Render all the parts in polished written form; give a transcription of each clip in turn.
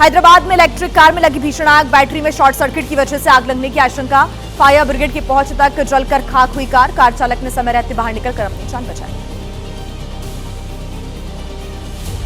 हैदराबाद में electric car में लगी भीषण आग, बैटरी में शॉर्ट सर्किट की वजह से आग लगने की आशंका। फायर ब्रिगेड की पहुंच तक जलकर खाक हुई कार चालक ने समय रहते बाहर निकलकर अपनी जान बचाई।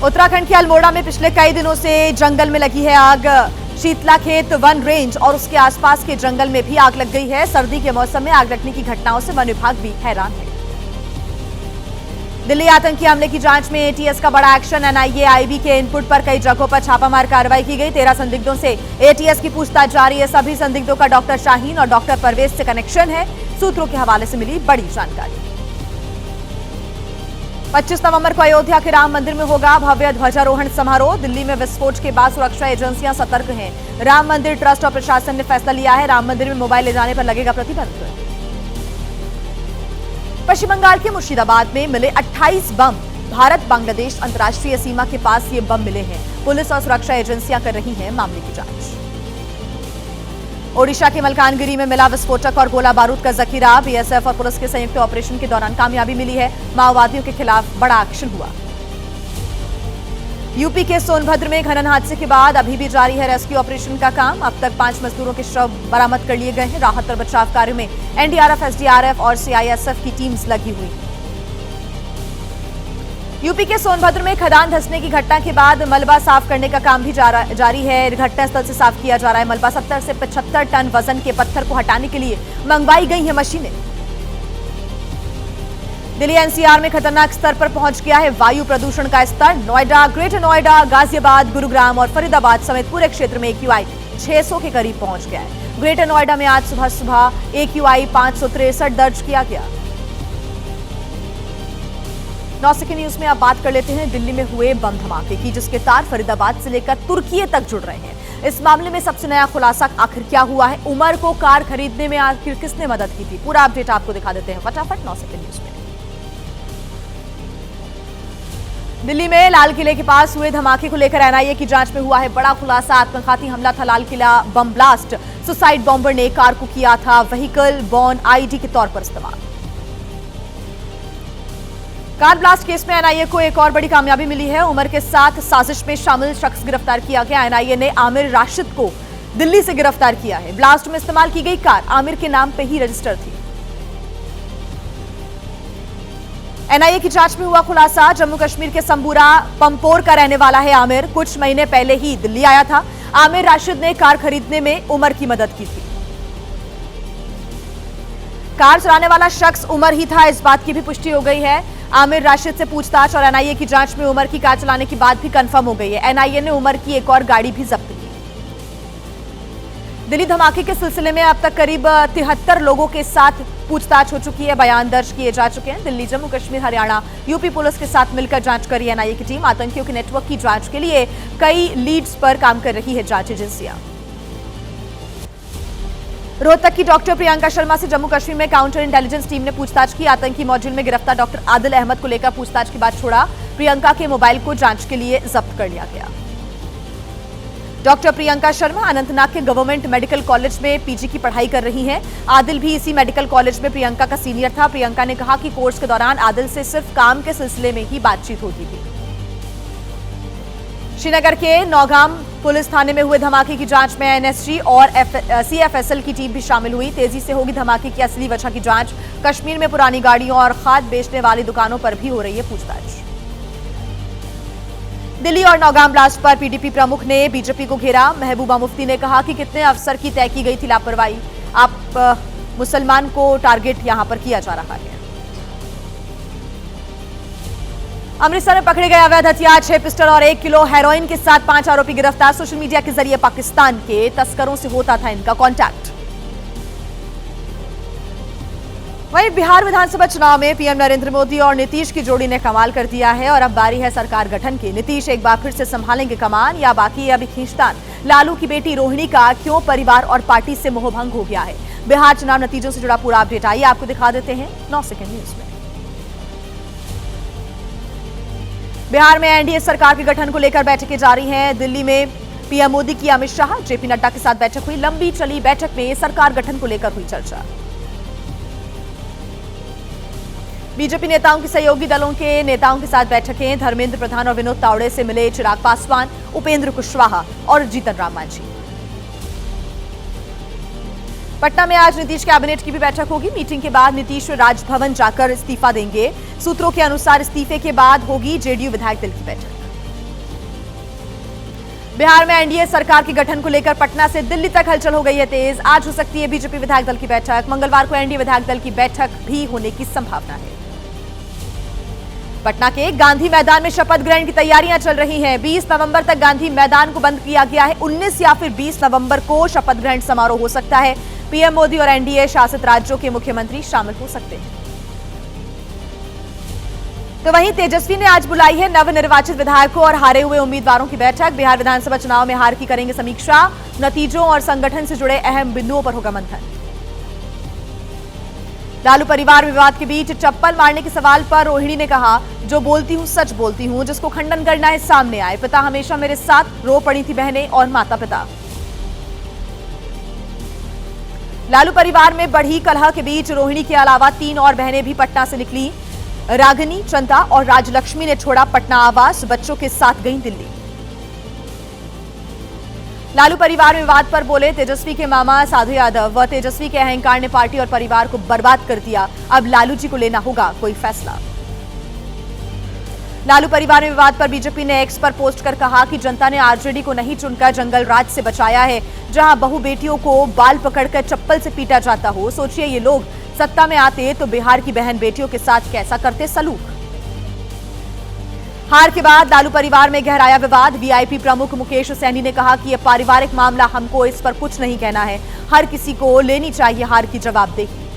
उत्तराखंड के अल्मोड़ा में पिछले कई दिनों से जंगल में लगी है आग। शीतला खेत वन रेंज और उसके आसपास के जंगल में भी आग लग गई है। सर्दी के मौसम में आग लगने की घटनाओं से वन विभाग भी हैरान है। दिल्ली आतंकी हमले की जांच में एटीएस का बड़ा एक्शन। एनआईए आईबी के इनपुट पर कई जगहों पर छापामार कार्रवाई की गई। 13 संदिग्धों से एटीएस की पूछताछ जारी है। सभी संदिग्धों का डॉक्टर शाहीन और डॉक्टर परवेज से कनेक्शन है। सूत्रों के हवाले से मिली बड़ी जानकारी। 25 नवंबर को अयोध्या के राम मंदिर में होगा भव्य ध्वजारोहण समारोह। दिल्ली में विस्फोट के बाद सुरक्षा एजेंसियां सतर्क हैं। राम मंदिर ट्रस्ट और प्रशासन ने फैसला लिया है, राम मंदिर में मोबाइल ले जाने पर लगेगा प्रतिबंध। पश्चिम बंगाल के मुर्शिदाबाद में मिले 28 बम। भारत बांग्लादेश अंतर्राष्ट्रीय सीमा के पास ये बम मिले हैं। पुलिस और सुरक्षा एजेंसियां कर रही हैं मामले की जांच। ओडिशा के मलकानगिरी में मिला विस्फोटक और गोला बारूद का जखीरा। बीएसएफ और पुलिस के संयुक्त ऑपरेशन के दौरान कामयाबी मिली है। माओवादियों के खिलाफ बड़ा एक्शन हुआ। यूपी के सोनभद्र में खनन हादसे के बाद अभी भी जारी है रेस्क्यू ऑपरेशन का काम। अब तक 5 मजदूरों के शव बरामद कर लिए गए हैं। राहत और बचाव कार्य में एनडीआरएफ, एसडीआरएफ और सीआईएसएफ की टीम्स लगी हुई हैं। यूपी के सोनभद्र में खदान धंसने की घटना के बाद मलबा साफ करने का काम भी जारी है। घटनास्थल से साफ किया जा रहा है मलबा। 70 से 75 टन वजन के पत्थर को हटाने के लिए मंगवाई गई है मशीनें। दिल्ली एनसीआर में खतरनाक स्तर पर पहुंच गया है वायु प्रदूषण का स्तर। नोएडा, ग्रेटर नोएडा, गाजियाबाद, गुरुग्राम और फरीदाबाद समेत पूरे क्षेत्र में AQI 600 के करीब पहुंच गया है। ग्रेटर नोएडा में आज सुबह AQI 563 दर्ज किया गया। 9 सेकंड न्यूज में आप बात कर लेते हैं दिल्ली में हुए बम धमाके की, जिसके तार फरीदाबाद से लेकर तुर्की तक जुड़ रहे हैं। इस मामले में सबसे नया खुलासा आखिर क्या हुआ है? उमर को कार खरीदने में आखिर किसने मदद की थी? पूरा अपडेट आपको दिखा देते हैं फटाफट 9 सेकंड न्यूज में। दिल्ली में लाल किले के पास हुए धमाके को लेकर एनआईए की जांच में हुआ है बड़ा खुलासा। आत्मघाती हमला था Lal Qila bomb blast. Suicide bomber ने कार को किया था व्हीकल बॉर्न आईडी के तौर पर इस्तेमाल। कार ब्लास्ट केस में एनआईए को एक और बड़ी कामयाबी मिली है। उमर के साथ साजिश में शामिल शख्स गिरफ्तार किया गया। एनआईए ने आमिर राशिद को दिल्ली से गिरफ्तार किया है। ब्लास्ट में इस्तेमाल की गई कार आमिर के नाम पे ही रजिस्टर थी। एनआईए की जांच में हुआ खुलासा। जम्मू कश्मीर के संबूरा पंपोर का रहने वाला है आमिर। कुछ महीने पहले ही दिल्ली आया था। आमिर राशिद ने कार खरीदने में उमर की मदद की थी। कार चलाने वाला शख्स उमर ही था, इस बात की भी पुष्टि हो गई है। आमिर राशिद से पूछताछ और एनआईए की जांच में उमर की कार चलाने की बात भी कंफर्म हो गई है। एनआईए ने उमर की एक और गाड़ी भी जब्त की। दिल्ली धमाके के सिलसिले में अब तक करीब 73 लोगों के साथ पूछताछ हो चुकी है। बयान दर्ज किए जा चुके हैं। दिल्ली, जम्मू कश्मीर, हरियाणा, यूपी पुलिस के साथ मिलकर जांच कर रही है एनआईए की टीम। आतंकियों के नेटवर्क की जांच के लिए कई लीड्स पर काम कर रही है जांच एजेंसियां। रोहतक की डॉक्टर प्रियंका शर्मा से जम्मू कश्मीर में काउंटर इंटेलिजेंस टीम ने पूछताछ की। आतंकी मॉड्यूल में गिरफ्तार डॉक्टर आदिल अहमद को लेकर पूछताछ के बाद छोड़ा। प्रियंका के मोबाइल को जांच के लिए जब्त कर लिया गया। डॉक्टर प्रियंका शर्मा अनंतनाग के गवर्नमेंट मेडिकल कॉलेज में पीजी की पढ़ाई कर रही हैं। आदिल भी इसी मेडिकल कॉलेज में प्रियंका का सीनियर था। प्रियंका ने कहा कि कोर्स के दौरान आदिल से सिर्फ काम के सिलसिले में ही बातचीत होती थी। श्रीनगर के नौगाम पुलिस थाने में हुए धमाके की जांच में एनएसजी और सीएफएसएल की टीम भी शामिल हुई। तेजी से होगी धमाके की असली वजह की जांच। कश्मीर में पुरानी गाड़ियों और खाद बेचने वाली दुकानों पर भी हो रही है पूछताछ। दिल्ली और नौगाम ब्लास्ट पर पीडीपी प्रमुख ने बीजेपी को घेरा। महबूबा मुफ्ती ने कहा कि कितने अफसर की तय की गई थी लापरवाही। आप मुसलमान को टारगेट यहां पर किया जा रहा है। अमृतसर में पकड़े गए अवैध हथियार 6 पिस्टल और 1 किलो हेरोइन के साथ 5 आरोपी गिरफ्तार। सोशल मीडिया के जरिए पाकिस्तान के तस्करों से होता था इनका कॉन्टैक्ट। वहीं बिहार विधानसभा चुनाव में पीएम नरेंद्र मोदी और नीतीश की जोड़ी ने कमाल कर दिया है और अब बारी है सरकार गठन की। नीतीश एक बार फिर से संभालेंगे कमान या बाकी अभी खींचतान? लालू की बेटी रोहिणी का क्यों परिवार और पार्टी से मोहभंग हो गया है? बिहार चुनाव नतीजों से जुड़ा पूरा अपडेट आइए आपको दिखा देते हैं 9 सेकंड न्यूज में। बिहार में एनडीए सरकार के गठन को लेकर बैठकें जारी हैं। दिल्ली में पीएम मोदी की अमित शाह, जेपी नड्डा के साथ बैठक हुई। लंबी चली बैठक में सरकार गठन को लेकर हुई चर्चा। बीजेपी नेताओं की सहयोगी दलों के नेताओं के साथ बैठकें। धर्मेंद्र प्रधान और विनोद तावड़े से मिले चिराग पासवान, उपेंद्र कुशवाहा और जीतन राम मांझी। पटना में आज नीतीश कैबिनेट की भी बैठक होगी। मीटिंग के बाद नीतीश राजभवन जाकर इस्तीफा देंगे। सूत्रों के अनुसार इस्तीफे के बाद होगी जेडीयू विधायक दल की बैठक। बिहार में एनडीए सरकार के गठन को लेकर पटना से दिल्ली तक हलचल हो गई है तेज। आज हो सकती है बीजेपी विधायक दल की बैठक। मंगलवार को एनडीए विधायक दल की बैठक भी होने की संभावना है। पटना के गांधी मैदान में शपथ ग्रहण की तैयारियां चल रही हैं। 20 नवंबर तक गांधी मैदान को बंद किया गया है। 19 या फिर 20 नवंबर को शपथ ग्रहण समारोह हो सकता है। पीएम मोदी और एनडीए शासित राज्यों के मुख्यमंत्री शामिल हो सकते हैं। तो वहीं तेजस्वी ने आज बुलाई है नवनिर्वाचित विधायकों और हारे हुए उम्मीदवारों की बैठक। बिहार विधानसभा चुनाव में हार की करेंगे समीक्षा। नतीजों और संगठन से जुड़े अहम बिंदुओं पर होगा मंथन। लालू परिवार विवाद के बीच चप्पल मारने के सवाल पर रोहिणी ने कहा, जो बोलती हूं सच बोलती हूं, जिसको खंडन करना है सामने आए। पिता हमेशा मेरे साथ, रो पड़ी थी बहनें और माता पिता। लालू परिवार में बढ़ी कलह के बीच रोहिणी के अलावा 3 और बहनें भी पटना से निकली। रागिनी, चंदा और राजलक्ष्मी ने छोड़ा पटना आवास, बच्चों के साथ गईं दिल्ली। लालू परिवार विवाद पर बोले तेजस्वी के मामा साधु यादव, व तेजस्वी के अहंकार ने पार्टी और परिवार को बर्बाद कर दिया। अब लालू जी को लेना होगा कोई फैसला। लालू परिवार विवाद पर बीजेपी ने एक्स पर पोस्ट कर कहा कि जनता ने आरजेडी को नहीं चुनकर जंगल राज से बचाया है, जहां बहु बेटियों को बाल पकड़कर चप्पल से पीटा जाता हो। सोचिए ये लोग सत्ता में आते तो बिहार की बहन बेटियों के साथ कैसा करते सलूक। हार के बाद लालू परिवार में गहराया विवाद। वीआईपी प्रमुख मुकेश सैनी ने कहा कि यह पारिवारिक मामला, हमको इस पर कुछ नहीं कहना है। हर किसी को लेनी चाहिए हार की जवाबदेही।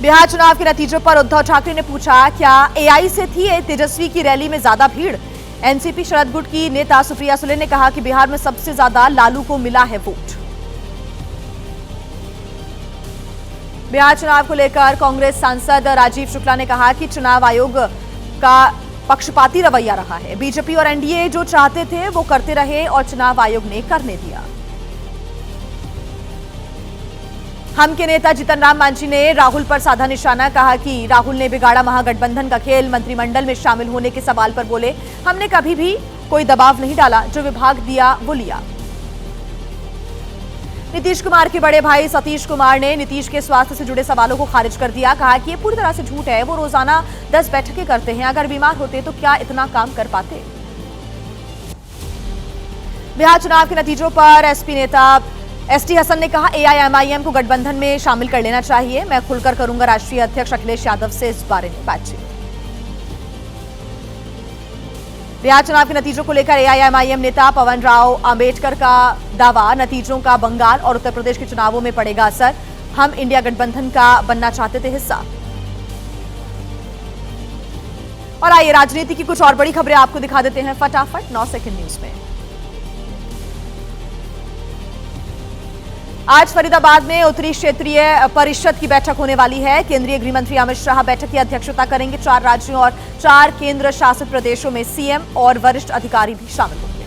बिहार चुनाव के नतीजों पर उद्धव ठाकरे ने पूछा, क्या एआई से थी तेजस्वी की रैली में ज्यादा भीड़? एनसीपी शरद गुट की नेता सुप्रिया सुले ने कहा कि बिहार में सबसे ज्यादा लालू को मिला है वोट। बिहार चुनाव को लेकर कांग्रेस सांसद राजीव शुक्ला ने कहा कि चुनाव आयोग का पक्षपाती रवैया रहा है। बीजेपी और एनडीए जो चाहते थे वो करते रहे और चुनाव आयोग ने करने दिया। हम के नेता जीतन राम मांझी ने राहुल पर साधा निशाना। कहा कि राहुल ने बिगाड़ा महागठबंधन का खेल। मंत्रिमंडल में शामिल होने के सवाल पर बोले, हमने कभी भी कोई दबाव नहीं डाला, जो विभाग दिया वो लिया। नीतीश कुमार के बड़े भाई सतीश कुमार ने नीतीश के स्वास्थ्य से जुड़े सवालों को खारिज कर दिया। कहा कि ये पूरी तरह से झूठ है। वो रोजाना 10 बैठकें करते हैं, अगर बीमार होते तो क्या इतना काम कर पाते। बिहार चुनाव के नतीजों पर एसपी नेता एसटी हसन ने कहा, एआईएमआईएम को गठबंधन में शामिल कर लेना चाहिए। मैं खुलकर करूंगा राष्ट्रीय अध्यक्ष अखिलेश यादव से इस बारे में बातचीत। बिहार चुनाव के नतीजों को लेकर एआईएमआईएम नेता पवन राव अंबेडकर का दावा, नतीजों का बंगाल और उत्तर प्रदेश के चुनावों में पड़ेगा असर। हम इंडिया गठबंधन का बनना चाहते थे हिस्सा। और आइए राजनीति की कुछ और बड़ी खबरें आपको दिखा देते हैं फटाफट 9 सेकंड न्यूज में। आज फरीदाबाद में उत्तरी क्षेत्रीय परिषद की बैठक होने वाली है। केंद्रीय गृह मंत्री अमित शाह बैठक की अध्यक्षता करेंगे। 4 राज्यों और 4 केंद्र शासित प्रदेशों में सीएम और वरिष्ठ अधिकारी भी शामिल होंगे।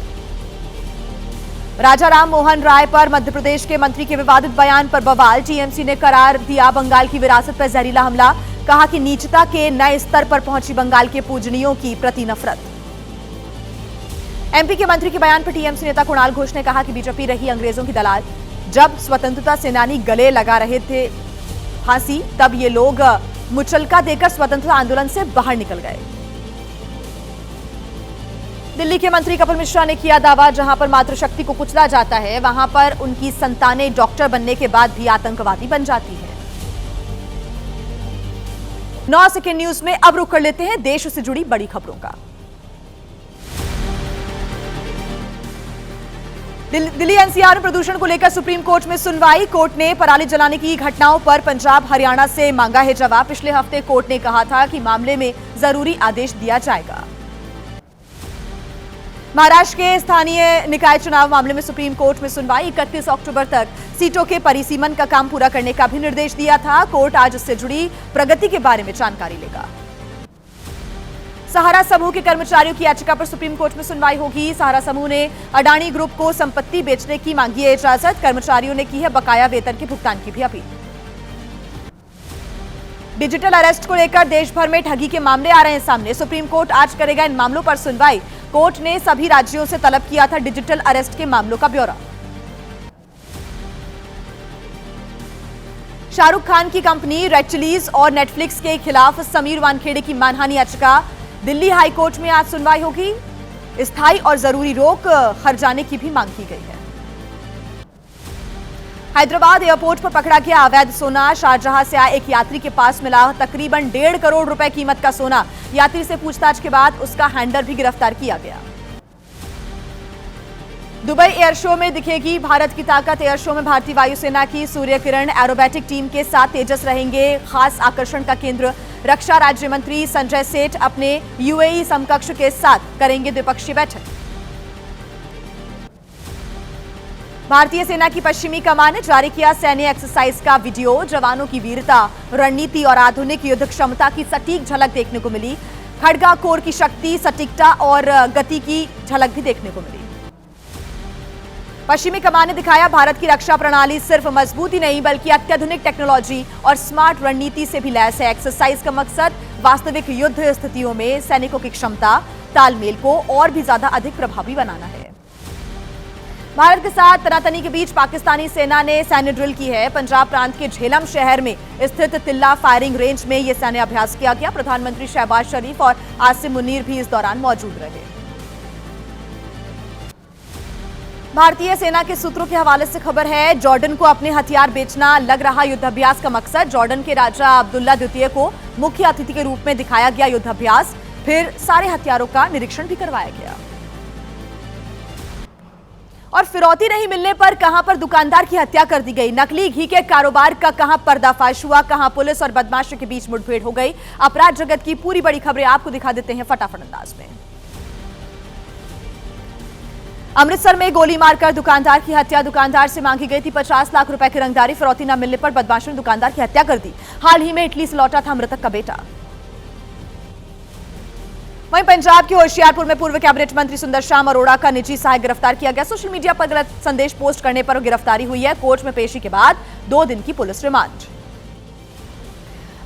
राजा राम मोहन राय पर मध्य प्रदेश के मंत्री के विवादित बयान पर बवाल। टीएमसी ने करार दिया बंगाल की विरासत पर जहरीला हमला। कहा कि नीचता के नए स्तर पर पहुंची बंगाल के पूजनियों की प्रति नफरत। एमपी के मंत्री के बयान पर टीएमसी नेता कुणाल घोष ने कहा कि बीजेपी रही अंग्रेजों की दलाल। जब स्वतंत्रता सेनानी गले लगा रहे थे फांसी, तब ये लोग मुचलका देकर स्वतंत्रता आंदोलन से बाहर निकल गए। दिल्ली के मंत्री कपिल मिश्रा ने किया दावा, जहां पर मातृशक्ति को कुचला जाता है, वहां पर उनकी संतानें डॉक्टर बनने के बाद भी आतंकवादी बन जाती है। 9 सेकंड न्यूज में अब रुक कर लेते हैं देश से जुड़ी बड़ी खबरों का। दिल्ली एनसीआर में प्रदूषण को लेकर सुप्रीम कोर्ट में सुनवाई। कोर्ट ने पराली जलाने की घटनाओं पर पंजाब हरियाणा से मांगा है जवाब। पिछले हफ्ते कोर्ट ने कहा था कि मामले में जरूरी आदेश दिया जाएगा। महाराष्ट्र के स्थानीय निकाय चुनाव मामले में सुप्रीम कोर्ट में सुनवाई। 31 अक्टूबर तक सीटों के परिसीमन का काम पूरा करने का भी निर्देश दिया था। कोर्ट आज इससे जुड़ी प्रगति के बारे में जानकारी लेगा। सहारा समूह के कर्मचारियों की याचिका पर सुप्रीम कोर्ट में सुनवाई होगी। सहारा समूह ने अडानी ग्रुप को संपत्ति बेचने की मांगी है इजाजत। कर्मचारियों ने की है बकाया वेतन के भुगतान की भी अपील। डिजिटल अरेस्ट को लेकर देश भर में ठगी के मामले आ रहे हैं सामने। सुप्रीम कोर्ट आज करेगा इन मामलों पर सुनवाई। कोर्ट ने सभी राज्यों से तलब किया था डिजिटल अरेस्ट के मामलों का ब्यौरा। शाहरुख खान की कंपनी रेड चिलीज और नेटफ्लिक्स के खिलाफ समीर वानखेड़े की मानहानि याचिका दिल्ली हाई कोर्ट में आज सुनवाई होगी। स्थायी और जरूरी रोक हर्जाने की भी मांग की गई है। हैदराबाद एयरपोर्ट पर पकड़ा गया अवैध सोना। शारजहां से आए एक यात्री के पास मिला तकरीबन 1.5 करोड़ रुपए कीमत का सोना। यात्री से पूछताछ के बाद उसका हैंडलर भी गिरफ्तार किया गया। दुबई एयर शो में दिखेगी भारत की ताकत। एयर शो में भारतीय वायुसेना की सूर्य किरण एरोबैटिक टीम के साथ तेजस रहेंगे खास आकर्षण का केंद्र। रक्षा राज्य मंत्री संजय सेठ अपने यूएई समकक्ष के साथ करेंगे द्विपक्षीय बैठक। भारतीय सेना की पश्चिमी कमान ने जारी किया सैन्य एक्सरसाइज का वीडियो। जवानों की वीरता, रणनीति और आधुनिक युद्ध क्षमता की सटीक झलक देखने को मिली। खड़गा कोर की शक्ति, सटीकता और गति की झलक भी देखने को मिली। पश्चिमी कमान ने दिखाया भारत की रक्षा प्रणाली सिर्फ मजबूत ही नहीं बल्कि अत्याधुनिक टेक्नोलॉजी और स्मार्ट रणनीति से भी लैस है। एक्सरसाइज का मकसद वास्तविक युद्ध स्थितियों में सैनिकों की क्षमता, तालमेल को और भी ज्यादा अधिक प्रभावी बनाना है। भारत के साथ तनातनी के बीच पाकिस्तानी सेना ने सैन्य ड्रिल की है। पंजाब प्रांत के झेलम शहर में स्थित तिल्ला फायरिंग रेंज में यह सैन्य अभ्यास किया गया। प्रधानमंत्री शहबाज शरीफ और आसिम मुनीर भी इस दौरान मौजूद रहे। भारतीय सेना के सूत्रों के हवाले से खबर है, जॉर्डन को अपने हथियार बेचना लग रहा युद्धाभ्यास का मकसद। जॉर्डन के राजा अब्दुल्ला द्वितीय को मुख्य अतिथि के रूप में दिखाया गया युद्धाभ्यास। फिर सारे हथियारों का निरीक्षण भी करवाया गया। और फिरौती नहीं मिलने पर कहां पर दुकानदार की हत्या कर दी गई। नकली घी के कारोबार का कहां पर्दाफाश हुआ, कहां पुलिस और बदमाशों के बीच मुठभेड़ हो गई। अपराध जगत की पूरी बड़ी खबरें आपको दिखा देते हैं फटाफट अंदाज में। अमृतसर में गोली मारकर दुकानदार की हत्या। दुकानदार से मांगी गई थी 50 लाख रुपए की रंगदारी। फिरौती न मिलने पर बदमाशों ने दुकानदार की हत्या कर दी। हाल ही में इटली से लौटा था मृतक का बेटा। वहीं पंजाब के होशियारपुर में पूर्व कैबिनेट मंत्री सुंदर श्याम अरोड़ा का निजी सहायक गिरफ्तार किया गया। सोशल मीडिया पर गलत संदेश पोस्ट करने पर गिरफ्तारी हुई है। कोर्ट में पेशी के बाद 2 दिन की पुलिस रिमांड।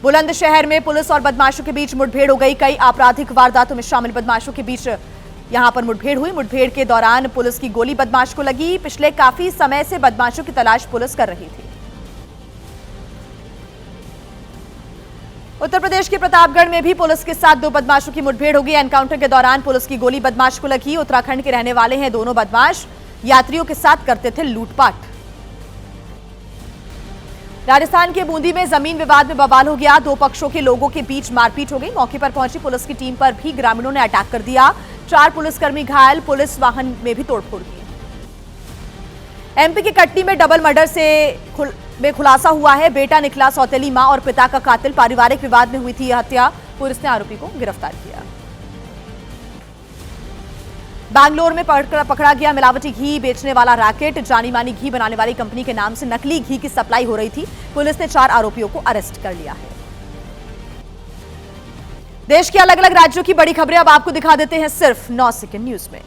बुलंदशहर में पुलिस और बदमाशों के बीच मुठभेड़ हो गई। कई आपराधिक वारदातों में शामिल बदमाशों के बीच यहां पर मुठभेड़ हुई। मुठभेड़ के दौरान पुलिस की गोली बदमाश को लगी। पिछले काफी समय से बदमाशों की तलाश पुलिस कर रही थी। उत्तर प्रदेश के प्रतापगढ़ में भी पुलिस के साथ 2 बदमाशों की मुठभेड़ हो गई। एनकाउंटर के दौरान पुलिस की गोली बदमाश को लगी। उत्तराखंड के रहने वाले हैं दोनों बदमाश, यात्रियों के साथ करते थे लूटपाट। राजस्थान के बूंदी में जमीन विवाद में बवाल हो गया। 2 पक्षों के लोगों के बीच मारपीट हो गई। मौके पर पहुंची पुलिस की टीम पर भी ग्रामीणों ने अटैक कर दिया। 4 पुलिसकर्मी घायल। पुलिस वाहन में भी तोड़फोड़ की। एमपी के कटनी में डबल मर्डर में खुलासा हुआ है। बेटा निकला सौतेली मां और पिता का कातिल। पारिवारिक विवाद में हुई थी यह हत्या। पुलिस ने आरोपी को गिरफ्तार किया। बैंगलोर में पकड़ा गया मिलावटी घी बेचने वाला रैकेट। जानी मानी घी बनाने वाली कंपनी के नाम से नकली घी की सप्लाई हो रही थी। पुलिस ने 4 आरोपियों को अरेस्ट कर लिया है। देश के अलग अलग राज्यों की बड़ी खबरें अब आपको दिखा देते हैं सिर्फ 9 सेकंड न्यूज में।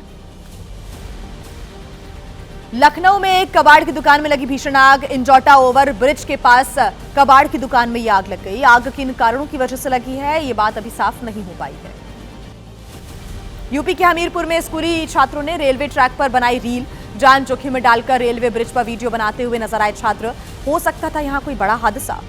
लखनऊ में एक कबाड़ की दुकान में लगी भीषण आग। इंजोटा ओवर ब्रिज के पास कबाड़ की दुकान में यह आग लग गई। आग किन कारणों की वजह से लगी है ये बात अभी साफ नहीं हो पाई है। यूपी के हमीरपुर में स्कूली छात्रों ने रेलवे ट्रैक पर बनाई रील। जान जोखिम में डालकर रेलवे ब्रिज पर वीडियो बनाते हुए नजर आए छात्र। हो सकता था यहां कोई बड़ा हादसा।